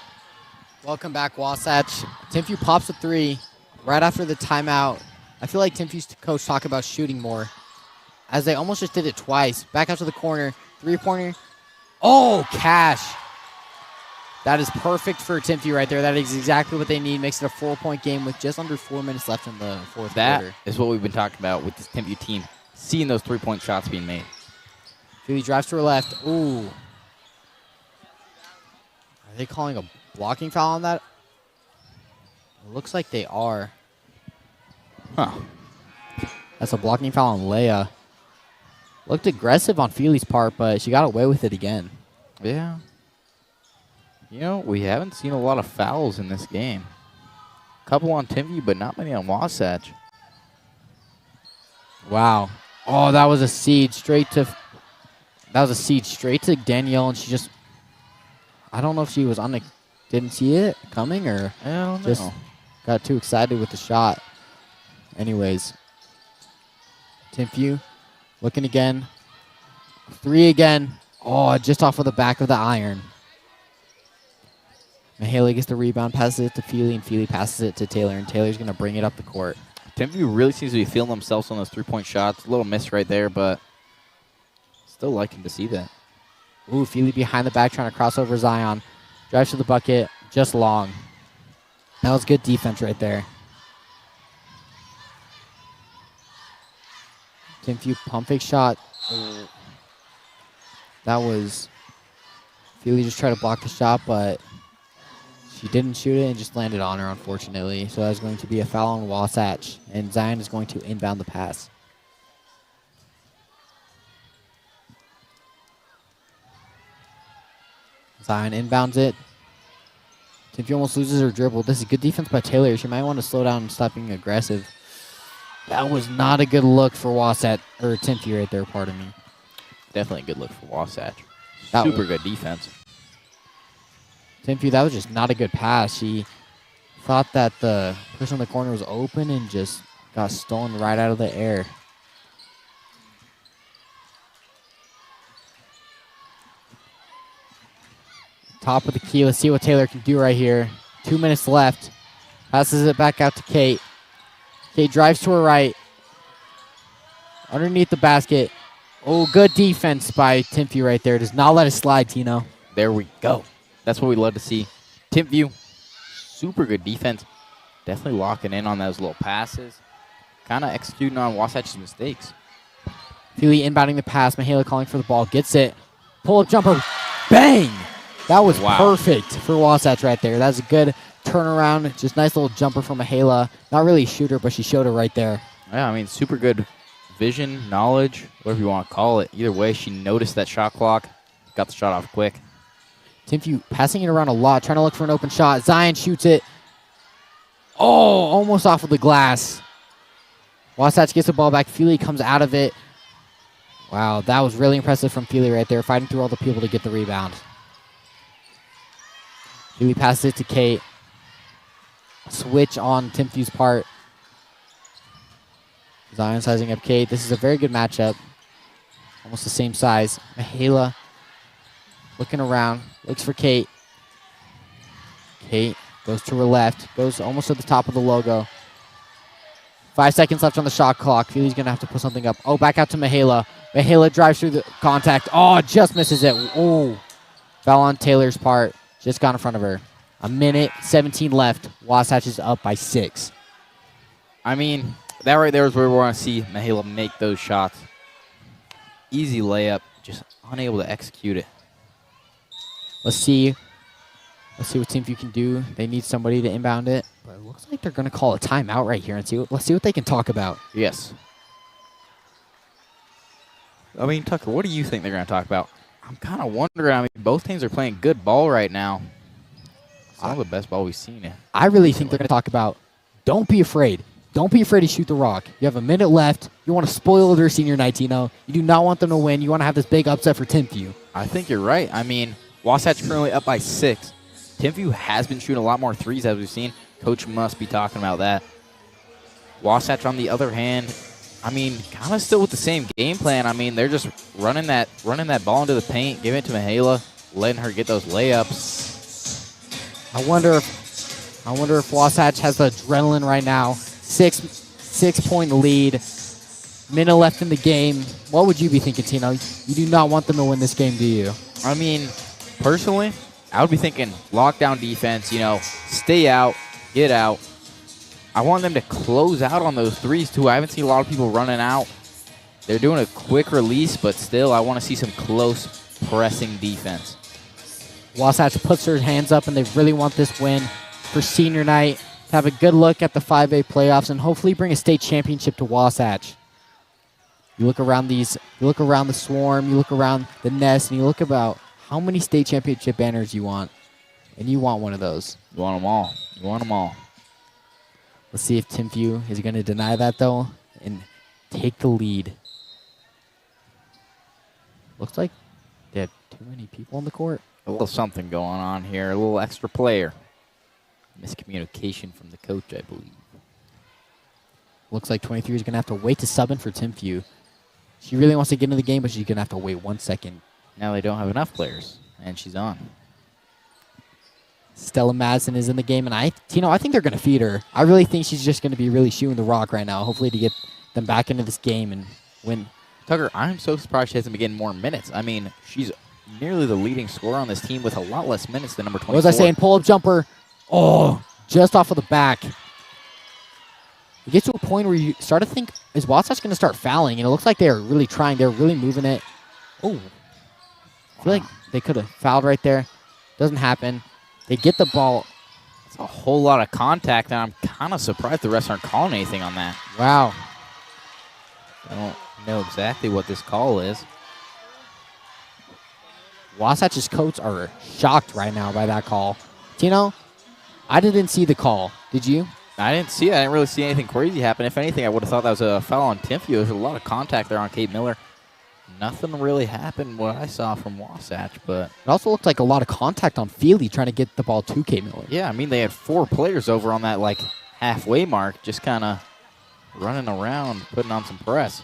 Welcome back, Wasatch. Timpview pops a three right after the timeout. I feel like Timpview's coach talked about shooting more, as they almost just did it twice. Back out to the corner, three-pointer. Oh, cash. That is perfect for Timpview right there. That is exactly what they need. Makes it a 4-point game with just under 4 minutes left in the fourth quarter. That is what we've been talking about with this Timpview team, seeing those three-point shots being made. Feely drives to her left. Ooh. Are they calling a blocking foul on that? It looks like they are. Huh. That's a blocking foul on Leia. Looked aggressive on Feely's part, but she got away with it again. Yeah. You know, we haven't seen a lot of fouls in this game. Couple on Timpview, but not many on Wasatch. Wow. Oh, that was a siege straight to. That was a siege straight to Danielle, and she just. I don't know if she was on the. Didn't see it coming or I don't know. just got too excited with the shot. Anyways, Timpview looking again. 3 again. Oh, just off of the back of the iron. Mahala gets the rebound, passes it to Feely, and Feely passes it to Taylor, and Taylor's going to bring it up the court. Timpview really seems to be feeling themselves on those three-point shots. A little miss right there, but still liking to see that. Ooh, Feely behind the back trying to cross over Zion. Drives to the bucket, just long. That was good defense right there. Timpview pump fake shot. That was... Feely just tried to block the shot, but she didn't shoot it and just landed on her, unfortunately. So that's going to be a foul on Wasatch, and Zion is going to inbound the pass. Zion inbounds it. Timpview almost loses her dribble. This is good defense by Taylor. She might want to slow down and stop being aggressive. That was not a good look for Wasatch, or Timpview right there, pardon me. Definitely a good look for Wasatch. That Super was- good defense. Timpview, that was just not a good pass. She thought that the person in the corner was open and just got stolen right out of the air. Top of the key. Let's see what Taylor can do right here. 2 minutes left. Passes it back out to Kate. Kate drives to her right. Underneath the basket. Oh, good defense by Timpview right there. Does not let it slide, Tino. There we go. That's what we love to see. Timpview, super good defense. Definitely locking in on those little passes. Kind of executing on Wasatch's mistakes. Feely inbounding the pass. Mahala calling for the ball. Gets it. Pull-up jumper. Bang! That was Wow. perfect for Wasatch right there. That's a good turnaround. Just nice little jumper from Mahala. Not really a shooter, but she showed it right there. Yeah, I mean, super good vision, knowledge, whatever you want to call it. Either way, she noticed that shot clock. Got the shot off quick. Timpview passing it around a lot, trying to look for an open shot. Zion shoots it. Oh, almost off of the glass. Wasatch gets the ball back. Feely comes out of it. Wow, that was really impressive from Feely right there, fighting through all the people to get the rebound. Feely passes it to Kate. Switch on Timpview's part. Zion sizing up Kate. This is a very good matchup. Almost the same size. Mahala looking around. Looks for Kate. Kate goes to her left. Goes almost to the top of the logo. 5 seconds left on the shot clock. Feely's going to have to put something up. Oh, back out to Mahala. Mahala drives through the contact. Oh, just misses it. Oh, foul on Taylor's part. Just got in front of her. 1:17 left. Wasatch is up by 6. I mean, that right there is where we want to see Mahala make those shots. Easy layup, just unable to execute it. Let's see what Timpview can do. They need somebody to inbound it. But it looks like they're going to call a timeout right here and let's see what they can talk about. Yes. I mean, Tucker, what do you think they're going to talk about? I'm kind of wondering. I mean, both teams are playing good ball right now. Some of the best ball we've seen. I really think they're going to talk about don't be afraid. Don't be afraid to shoot the rock. You have a minute left. You want to spoil their senior night, Tino. You do not want them to win. You want to have this big upset for Timpview. I think you're right. I mean, Wasatch currently up by 6. Timpview has been shooting a lot more threes as we've seen. Coach must be talking about that. Wasatch, on the other hand, I mean, kind of still with the same game plan. I mean, they're just running that ball into the paint, giving it to Mahala, letting her get those layups. I wonder if Wasatch has the adrenaline right now. 6-point lead. Minute left in the game. What would you be thinking, Tino? You do not want them to win this game, do you? I mean, personally, I would be thinking lockdown defense, stay out, get out. I want them to close out on those threes, too. I haven't seen a lot of people running out. They're doing a quick release, but still, I want to see some close pressing defense. Wasatch puts her hands up, and they really want this win for senior night to have a good look at the 5A playoffs and hopefully bring a state championship to Wasatch. You look around the swarm, you look around the nest, and you look about how many state championship banners you want, and you want one of those. You want them all. You want them all. Let's see if Timpview is going to deny that, though, and take the lead. Looks like they have too many people on the court. A little something going on here. A little extra player. Miscommunication from the coach, I believe. Looks like 23 is going to have to wait to sub in for Timpview. She really wants to get into the game, but she's going to have to wait 1 second. Now they don't have enough players, and she's on. Stella Madsen is in the game, and I think they're going to feed her. I really think she's just going to be really shooting the rock right now, hopefully to get them back into this game and win. Tucker, I'm so surprised she hasn't been getting more minutes. I mean, she's nearly the leading scorer on this team with a lot less minutes than number 24. What was I saying? Pull-up jumper. Oh, just off of the back. It gets to a point where you start to think, is Wasatch going to start fouling? And it looks like they're really trying. They're really moving it. Oh. I feel like they could have fouled right there. Doesn't happen. They get the ball. It's a whole lot of contact, and I'm kind of surprised the refs aren't calling anything on that. Wow. I don't know exactly what this call is. Wasatch's coach are shocked right now by that call. Tino, I didn't see the call. Did you? I didn't see it. I didn't really see anything crazy happen. If anything, I would have thought that was a foul on Timpview. There's a lot of contact there on Kate Miller. Nothing really happened what I saw from Wasatch, but... It also looked like a lot of contact on Feely trying to get the ball to Kate Miller. Yeah, I mean, they had 4 players over on that, like, halfway mark, just kind of running around, putting on some press.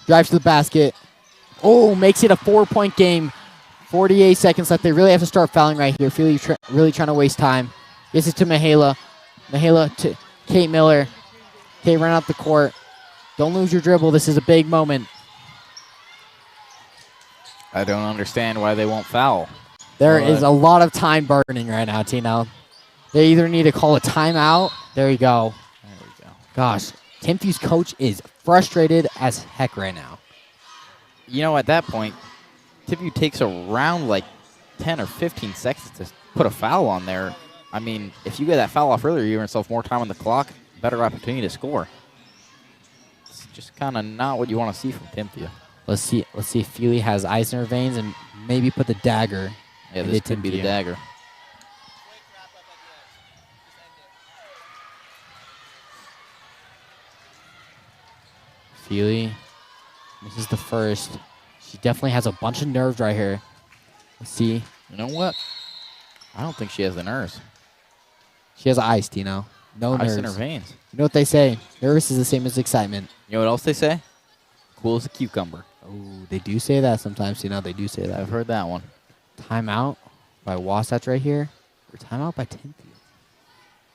Drives to the basket. Oh, makes it a 4-point game. 48 seconds left. They really have to start fouling right here. Feely really trying to waste time. Gets it to Mihaela. Mihaela to Kate Miller. Kate, run out the court. Don't lose your dribble. This is a big moment. I don't understand why they won't foul. There is a lot of time burning right now, Tino. They either need to call a timeout. There you go. There we go. Gosh, Timpview's coach is frustrated as heck right now. You know, at that point, Timpview takes around like 10 or 15 seconds to put a foul on there. I mean, if you get that foul off earlier, you give yourself more time on the clock, better opportunity to score. It's just kind of not what you want to see from Timpview. Let's see if Feely has ice in her veins and maybe put the dagger. Yeah, this could be the dagger. Feely, this is the first. She definitely has a bunch of nerves right here. Let's see. You know what? I don't think she has the nerves. She has ice, Tino. No nerves. Ice in her veins. You know what they say? Nervous is the same as excitement. You know what else they say? Cool as a cucumber. Oh, they do say that sometimes. You know, they do say that. I've heard that one. Timeout by Wasatch right here. Or timeout by Timpview.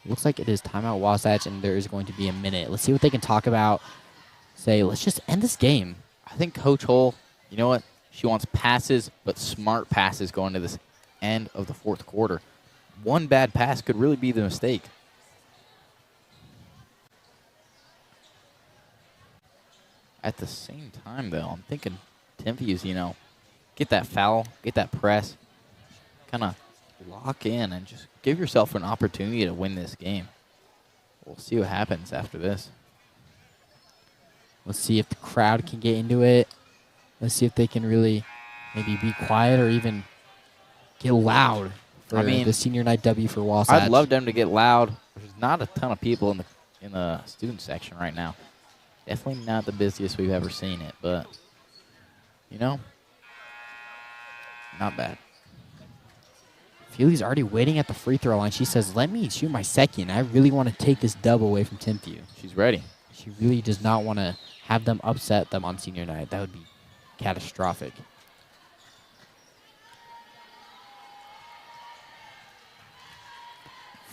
Looks like it is timeout Wasatch, and there is going to be a minute. Let's see what they can talk about. Say, let's just end this game. I think Coach Hull, you know what? She wants passes, but smart passes going to this end of the 4th quarter. One bad pass could really be the mistake. At the same time, though, I'm thinking Timpview's, you know, get that foul, get that press, kind of lock in and just give yourself an opportunity to win this game. We'll see what happens after this. Let's see if the crowd can get into it. Let's see if they can really maybe be quiet or even get loud for the senior night W for Wasatch. I'd love them to get loud. There's not a ton of people in the student section right now. Definitely not the busiest we've ever seen it, but, you know, not bad. Feely's already waiting at the free throw line. She says, let me shoot my second. I really want to take this dub away from Timpview. She's ready. She really does not want to have them upset them on senior night. That would be catastrophic.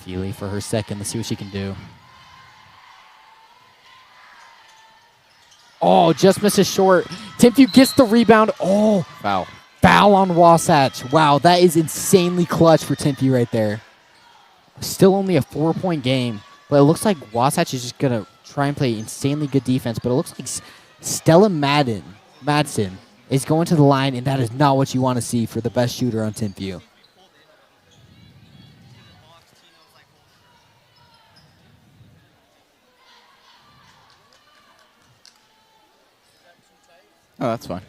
Feely for her second. Let's see what she can do. Oh, just misses short. Timpview gets the rebound. Oh, Foul. Foul on Wasatch. Wow, that is insanely clutch for Timpview right there. Still only a 4-point game, but it looks like Wasatch is just going to try and play insanely good defense, but it looks like Stella Madsen is going to the line, and that is not what you want to see for the best shooter on Timpview. Oh, that's fine.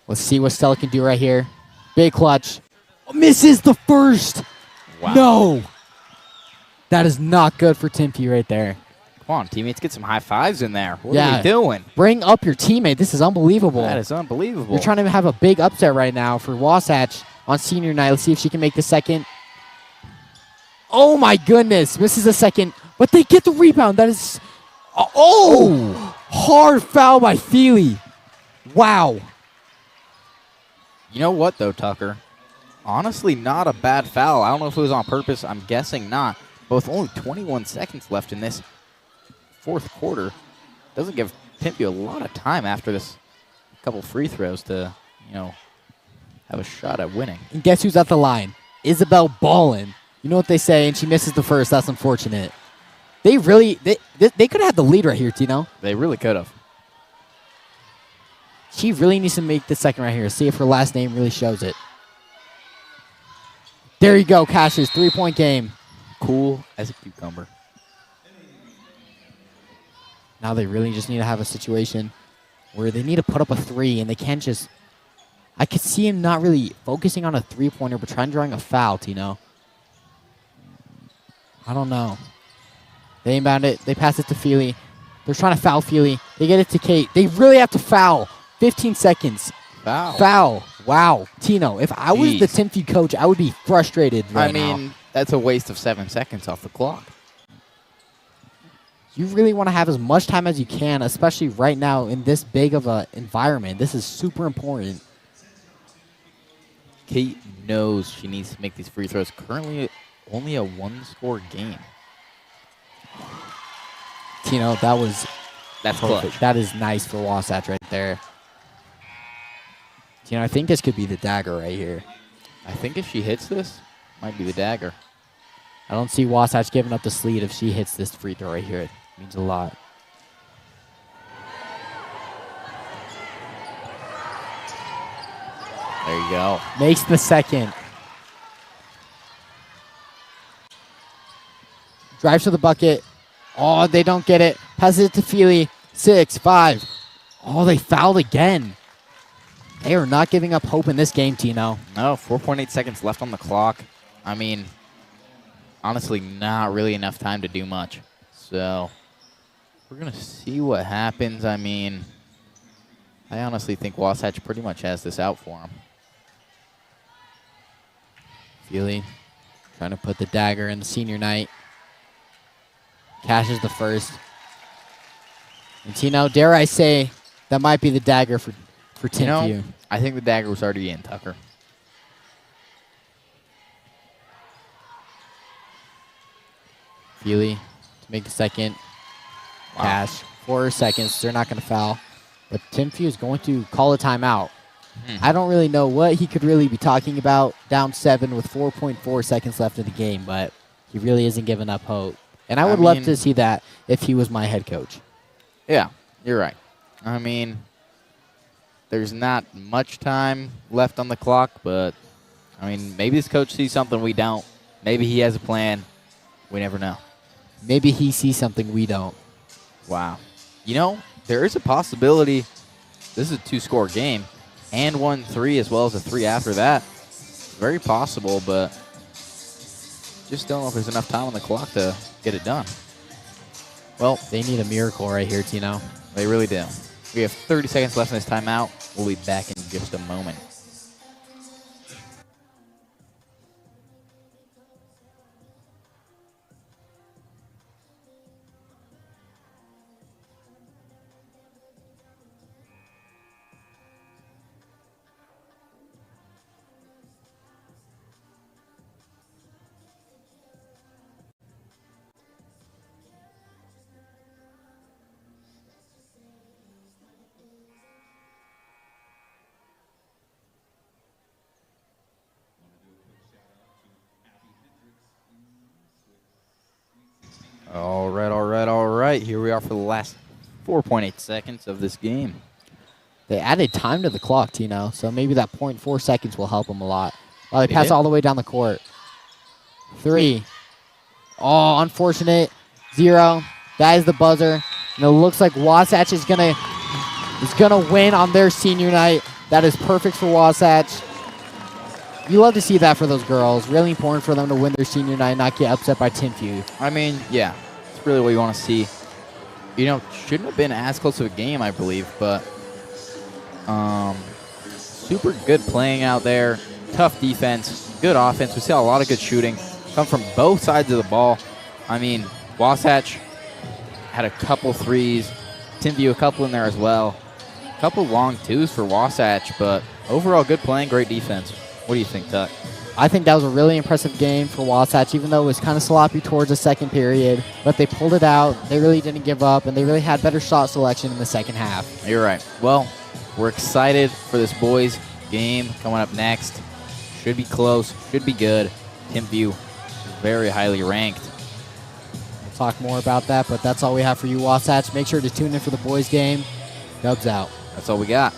Let's see what Stella can do right here. Big clutch. Misses the first. Wow. No. That is not good for Timpview right there. Come on, teammates, get some high fives in there. What Yeah. are we doing? Bring up your teammate. This is unbelievable. That is unbelievable. You're trying to have a big upset right now for Wasatch on senior night. Let's see if she can make the second. Oh, my goodness. Misses the second. But they get the rebound. That is... Oh! Hard foul by Feely. Wow. You know what, though, Tucker? Honestly, not a bad foul. I don't know if it was on purpose. I'm guessing not. But with only 21 seconds left in this fourth quarter, doesn't give Timpview a lot of time after this couple free throws to, you know, have a shot at winning. And guess who's at the line? Isabel Ballin. You know what they say, and she misses the first. That's unfortunate. They really, they could have had the lead right here, Tino. They really could have. She really needs to make the second right here. See if her last name really shows it. There you go, Cassius. 3-point game. Cool as a cucumber. Now they really just need to have a situation where they need to put up a three, and they can't just... I could see him not really focusing on a three-pointer, but trying to drawing a foul, Tino. I don't know. They inbound it. They pass it to Feely. They're trying to foul Feely. They get it to Kate. They really have to foul. 15 seconds. Foul. Foul. Wow. Tino, if I was the Timpview coach, I would be frustrated right now. I mean, that's a waste of 7 seconds off the clock. You really want to have as much time as you can, especially right now in this big of an environment. This is super important. Kate knows she needs to make these free throws. Currently, only a one-score game. Tino, that's That's perfect. clutch. That is nice for Wasatch right there. Tino, I think this could be the dagger right here. I think if she hits this, might be the dagger. I don't see Wasatch giving up the lead if she hits this free throw right here. It means a lot. There you go. Makes the second. Drives to the bucket. Oh, they don't get it. Passes it to Feely. 6, 5. Oh, they fouled again. They are not giving up hope in this game, Tino. No, 4.8 seconds left on the clock. I mean, honestly, not really enough time to do much. So, we're going to see what happens. I mean, I honestly think Wasatch pretty much has this out for him. Feely trying to put the dagger in the senior night. Cashes the first. And Tino, dare I say, that might be the dagger for Timpview. You know, I think the dagger was already in, Tucker. Feely to make the second. Wow. Cash. 4 seconds. They're not going to foul. But Timpview is going to call a timeout. I don't really know what he could really be talking about. Down 7 with 4.4 seconds left in the game, but he really isn't giving up hope. And I would love to see that if he was my head coach. Yeah, you're right. I mean, there's not much time left on the clock, but, I mean, maybe this coach sees something we don't. Maybe he has a plan. We never know. Maybe he sees something we don't. Wow. You know, there is a possibility this is a 2-score game and 1-3 as well as a 3 after that. Very possible, but just don't know if there's enough time on the clock to get it done. Well, they need a miracle right here, Tino. They really do. We have 30 seconds left in this timeout. We'll be back in just a moment. All right. Here we are for the last 4.8 seconds of this game. They added time to the clock, Tino, so maybe that 0.4 seconds will help them a lot. Oh, they They pass did. all the way down the court. 3. Oh, unfortunate. 0. That is the buzzer. And it looks like Wasatch is gonna win on their senior night. That is perfect for Wasatch. You love to see that for those girls. Really important for them to win their senior night and not get upset by Timpview. I mean, yeah, it's really what you want to see. You know, shouldn't have been as close to a game, I believe, but super good playing out there. Tough defense, good offense. We saw a lot of good shooting come from both sides of the ball. I mean, Wasatch had a couple threes. Timpview a couple in there as well. A couple long twos for Wasatch, but overall good playing, great defense. What do you think, Tuck? I think that was a really impressive game for Wasatch, even though it was kind of sloppy towards the second period. But they pulled it out. They really didn't give up, and they really had better shot selection in the second half. You're right. Well, we're excited for this boys game coming up next. Should be close, should be good. Timpview is very highly ranked. We'll talk more about that, but that's all we have for you, Wasatch. Make sure to tune in for the boys game. Dubs out. That's all we got.